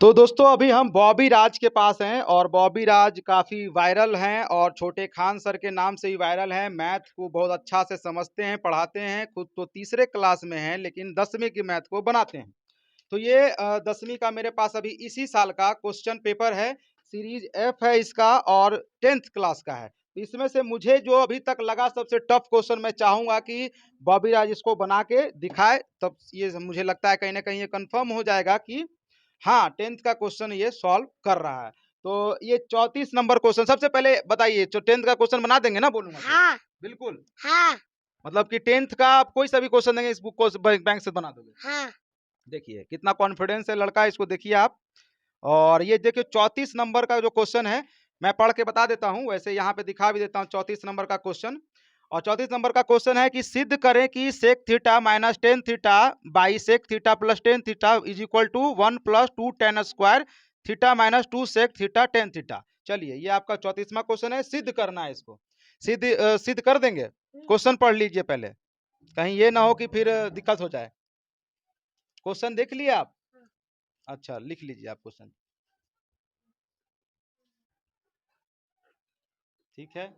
तो दोस्तों अभी हम बॉबी राज के पास हैं और बॉबी राज काफ़ी वायरल हैं और छोटे खान सर के नाम से ही वायरल हैं। मैथ को बहुत अच्छा से समझते हैं, पढ़ाते हैं। खुद तो तीसरे क्लास में हैं लेकिन 10वीं की मैथ को बनाते हैं। तो ये 10वीं का मेरे पास अभी इसी साल का क्वेश्चन पेपर है। सीरीज एफ है इसका और 10th क्लास का है। तो इसमें से मुझे जो अभी तक लगा सबसे टफ क्वेश्चन, मैं चाहूँगा कि बॉबी राज इसको बना के दिखाए। तब ये मुझे लगता है कहीं न कहीं ये कन्फर्म हो जाएगा कि हाँ, 10th का क्वेश्चन ये सॉल्व कर रहा है। तो ये 34 नंबर क्वेश्चन, सबसे पहले बताइए जो 10th का क्वेश्चन बना देंगे ना बोलूँगा तो? हाँ। बिल्कुल? हाँ। मतलब कि 10th का आप कोई सा भी क्वेश्चन देंगे इस बुक को बैंक से बना दोगे? हाँ। देखिए कितना कॉन्फिडेंस है लड़का, इसको देखिए आप। और ये देखिए 34 नंबर का जो क्वेश्चन है, मैं पढ़ के बता देता हूँ, वैसे यहाँ पे दिखा भी देता हूँ 34 नंबर का क्वेश्चन। और 34 नंबर का क्वेश्चन है कि सिद्ध करें कि sec theta minus tan theta by sec theta plus tan theta is equal to 1 plus 2 tan square theta minus 2 sec theta tan theta. चलिए ये आपका 34वां क्वेश्चन है, सिद्ध करना है इसको। सिद्ध कर देंगे? क्वेश्चन पढ़ लीजिए पहले, कहीं ये ना हो कि फिर दिक्कत हो जाए। क्वेश्चन देख लिए आप? अच्छा लिख लीजिए आप क्वेश्चन। ठीक है,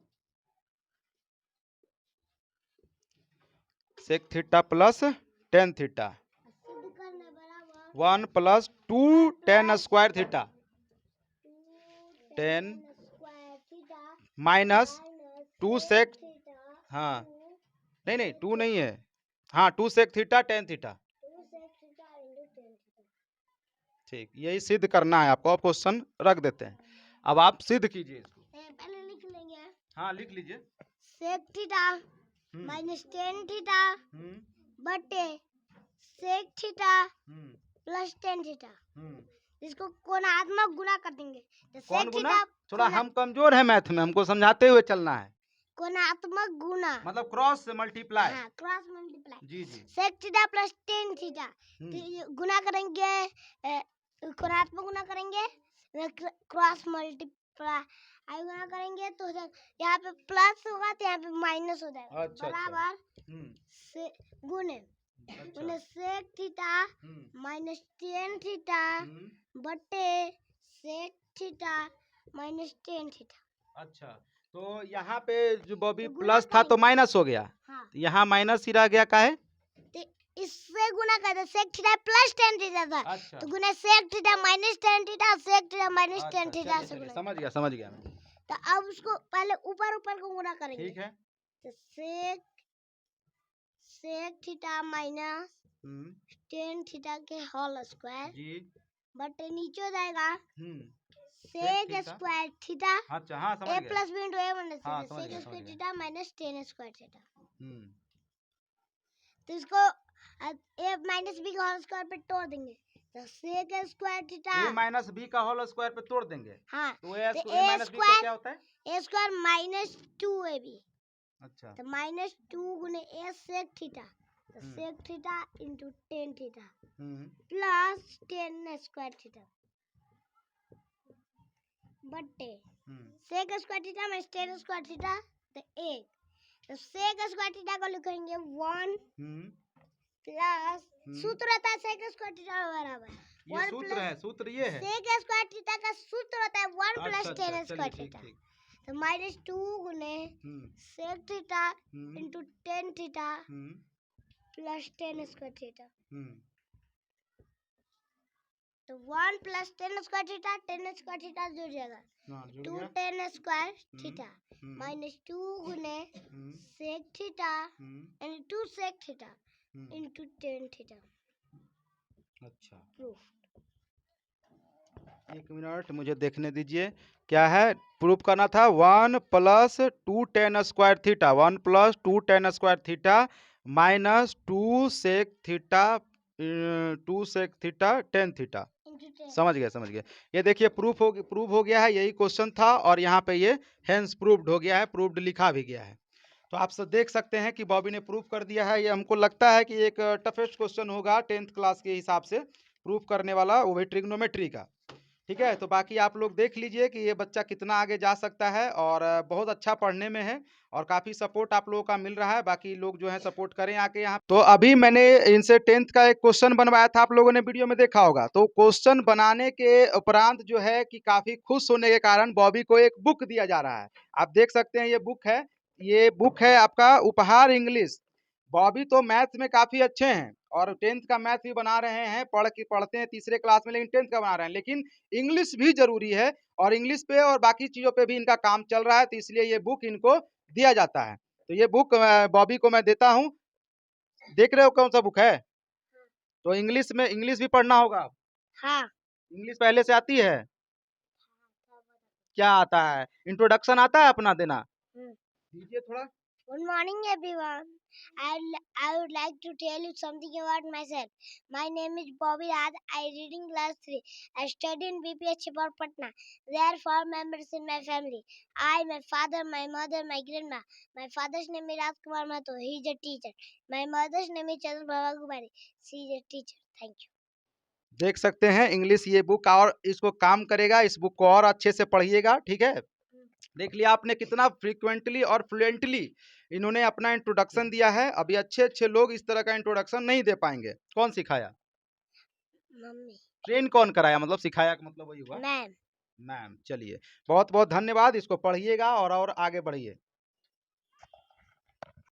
sec theta plus tan theta 1 plus 2 tan square theta tan minus 2 sec, हाँ नहीं नहीं 2 नहीं है, हाँ 2 सेक थीटा टेन थीटा। ठीक, यही सिद्ध करना है आपको। अब क्वेश्चन रख देते हैं, अब आप सिद्ध कीजिए इसको। पहले लिख लेंगे। हाँ लिख लीजिए। Sec theta minus tan theta बटे sec theta plus tan theta, इसको कोणात्मक गुना कर देंगे। तो कौन सेक गुना? थीटा थोड़ा हम कमजोर है मैथ में, हमको समझाते हुए चलना है। कोणात्मक गुना मतलब क्रॉस मल्टीप्लाई। हाँ, क्रॉस मल्टीप्लाई। जी जी। Sec theta plus tan theta गुना करेंगे, कोणात्मक गुना करेंगे, क्रॉस मल्टीप्लाई आई गुना करेंगे तो यहाँ पे प्लस होगा तो यहाँ पे माइनस हो जाएगा। अच्छा, बराबर से गुने अच्छा। Sec theta minus tan theta बटे sec theta minus tan theta. अच्छा, तो यहाँ पे जो बॉबी तो गुना प्लस था तो माइनस हो गया। हाँ, यहाँ माइनस ही रह गया, काहे? तो इससे गुना कर दो। Sec theta plus tan theta था। अच्छा तो गुना sec theta minus tan theta, sec theta minus tan theta से चलिए, गुना। समझ गया मैं। तो अब उसको पहले ऊपर ऊपर को गुना करेंगे। ठीक है। तो sec theta minus tan theta के होल स्क्वायर जी बटे नीचे हो जाएगा सेक सेक स्क्वायर थीटा अच्छा, हाँ समझ ए गया। प्लस बी इंटू ए माइनस हाँ, थीटा, समझ सेक गया, स्क्वायर समझ theta minus tan square theta. गया। तो इसको ए माइनस बी का होल स्क्वायर पे तोड़ देंगे। तो सेक स्क्वायर थीटा ए माइनस बी का होल स्क्वायर पे तोड़ देंगे। हाँ, तो ए तो माइनस बी का क्या होता है? A square minus two a b. अच्छा, तो माइनस टू गुने ए सेक थीटा, तो sec theta into tan theta plus tan square theta बटे sec square theta minus tan square theta तो एक। तो सेक स्क्वायर थीटा को लिखेंगे 1 प्लस सूत्र रहता है सेक स्क्वायर थीटा बराबर ये सूत्र है, सूत्र ये है। सेक स्क्वायर थीटा का सूत्र होता है 1 प्लस टेन स्क्वायर थीटा। तो माइनस टू गुने sec theta into tan theta plus tan square theta. तो 1 प्लस टेन स्क्वायर थीटा जुड़ जाएगा। Two tan square theta minus two गुने सेक थीटा यानी two sec theta into tan theta. अच्छा, proof. एक minute मुझे देखने दीजिए, क्या है प्रूफ करना था? 1 plus 2 tan square theta, 1 plus 2 tan square theta minus 2 sec theta 2 sec theta tan theta. समझ गया। ये देखिए प्रूफ हो गया है, यही क्वेश्चन था और यहाँ पे ये हेंस प्रूव्ड हो गया है, प्रूव्ड लिखा भी गया है। तो आप सब देख सकते हैं कि बॉबी ने प्रूफ कर दिया है। ये हमको लगता है कि एक टफेस्ट क्वेश्चन होगा 10th क्लास के हिसाब से प्रूफ करने वाला, वो भी ट्रिग्नोमेट्री का। ठीक है, तो बाकी आप लोग देख लीजिए कि ये बच्चा कितना आगे जा सकता है और बहुत अच्छा पढ़ने में है और काफ़ी सपोर्ट आप लोगों का मिल रहा है। बाकी लोग जो है सपोर्ट करें आके यहाँ। तो अभी मैंने इनसे 10th का एक क्वेश्चन बनवाया था, आप लोगों ने वीडियो में देखा होगा। तो क्वेश्चन बनाने के उपरांत जो है कि काफ़ी खुश होने के कारण बॉबी को एक बुक दिया जा रहा है। आप देख सकते हैं ये बुक है आपका उपहार इंग्लिश। बॉबी तो मैथ में काफ़ी अच्छे हैं और 10th का मैथ भी बना रहे हैं, पढ़ते हैं तीसरे क्लास में, लेकिन 10th का बना रहे हैं। लेकिन इंग्लिश भी ज़रूरी है और इंग्लिश पे और बाकी चीज़ों पे भी इनका काम चल रहा है, तो इसलिए ये बुक इनको दिया जाता है। तो ये बुक बॉबी को मैं देता हूँ। देख रहे हो कौन-सा बुक है? तो इंग्लिश भी पढ़ना होगा। हाँ। इंग्लिश पहले से आती है? क्या आता है? इंट्रोडक्शन आता है अपना देना? दीजिए थोड़ा। Good morning, everyone. I would like to tell you something about myself. My name is Bobby Raj. I read in class 3. I study in BPH for Patna. There are 4 members in my family. I, my father, my mother, my grandma. My father's name is Rajkumar Mato. He is a teacher. My mother's name is Chandra Baba Kumari. She is a teacher. Thank you. देख सकते हैं English ये book और इसको काम करेगा, इस book को और अच्छे से पढ़िएगा, ठीक है? देख लिया आपने कितना फ्रीक्वेंटली और फ्लुएंटली इन्होंने अपना इंट्रोडक्शन दिया है। अभी अच्छे-अच्छे लोग इस तरह का इंट्रोडक्शन नहीं दे पाएँगे। कौन सिखाया? मम्मी। ट्रेन कौन कराया? मतलब सिखाया का मतलब वही हुआ? मैम। मैम, चलिए बहुत-बहुत धन्यवाद। इसको पढ़िएगा और आगे बढ़िए।